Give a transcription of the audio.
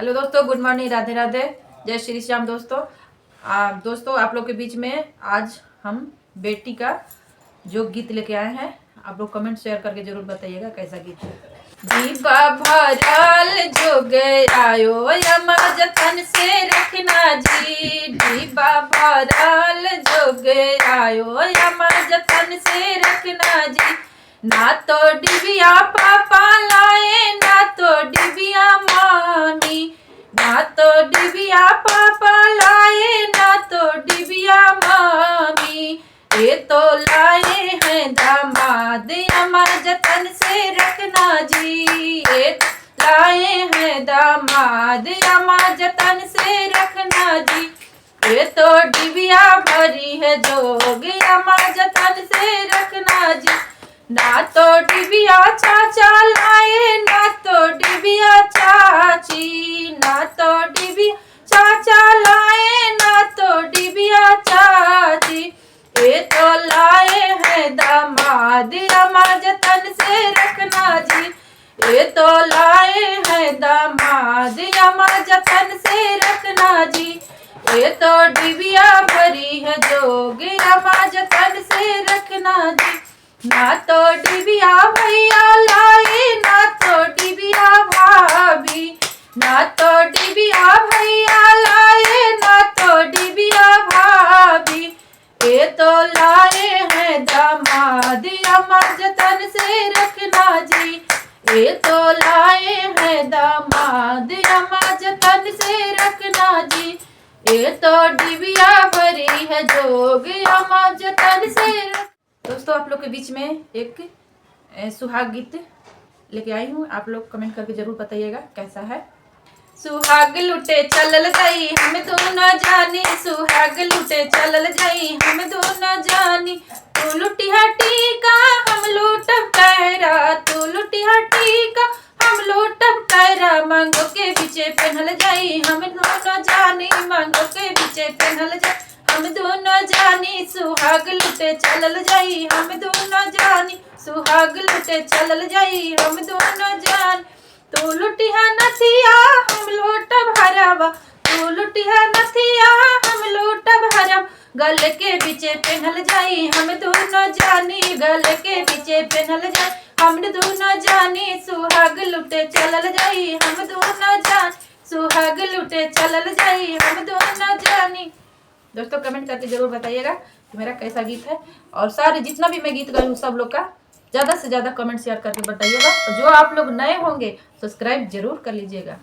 Hello दोस्तों, good morning, Radhe Radhe, जय श्री श्याम। दोस्तों आप लोग के बीच में आज हम बेटी का जो गीत लेके आए हैं, आप लोग कमेंट शेयर करके जरूर बताइएगा कैसा गीत है। दीपा भरल जोग आयो यमा जतन से रखना जी, दीपा भरल जोग आयो यमा जतन से रखना जी। ना तो डिबिया पापा लाए, ना तो डिबिया मामी, ना तो डिबिया पापा लाए, ना तो डिबिया मामी। ये तो लाए हैं दामाद यमा जतन से रखना जी, ये लाए हैं दामाद यमा जतन से रखना जी। ये तो डिबिया भरी है जोग यमा जतन से रखना जी। ना तो डिबिया चाचा लाए, ना तो डिबिया चाची, ना तो डिबिया चाचा लाए, ना तो डिबिया चाची। ये तो लाए हैं दामाद यमा जतन से रखना जी, ये तो लाए हैं दामाद यमा जतन से रखना जी। ये तो डिबिया भरी है जोग यमा जतन से रखना जी। ना तो डिबिया भैया लाए, ना तो डिबिया भाभी, ना तो डिबिया भैया लाए, ना तो डिबिया भाभी। ये तो लाए हैं दामाद यमा जतन से रखना जी, ये तो लाए हैं दामाद यमा जतन से रखना जी। ये तो डिबिया भरी है जोग यमा जतन से। दोस्तों आप लोग के बीच में एक सुहाग गीत लेके आई हूँ, आप लोग कमेंट करके जरूर बताइएगा कैसा है। सुहाग लुटे चलल जाई हम दोनों जानी, सुहाग लुटे चलल जाई हम दोनों जानी। तू लुटिया टीका हम लूटब कैरा, तू लुटिया टीका हम लूटब कैरा। मांगो के पीछे पहनल जाई हम दोनों जानी, मांगो के पीछे पहनल जाई हम दोनों जानी। सुहाग लुटे चलल जाई हम दोनों जानी, सुहाग लुटे चलल जाई हम दोनों जानी। तू लुटिया नथिया हम लूटब हरवा, तू लुटिया नथिया हम लूटब हरवा। गल के पीछे पहनल जाई हम दोनों जानी, गल के पीछे पहनल जाई हम दोनों जानी। सुहाग लुटे चलल जाई हम दोनों जानी, सुहाग लुटे चलल जाई हम दोनों जानी। दोस्तों कमेंट करके जरूर बताइएगा कि मेरा कैसा गीत है, और सारे जितना भी मैं गीत गाई हूँ सब लोग का ज़्यादा से ज़्यादा कमेंट शेयर करके बताइएगा। और जो आप लोग नए होंगे सब्सक्राइब जरूर कर लीजिएगा।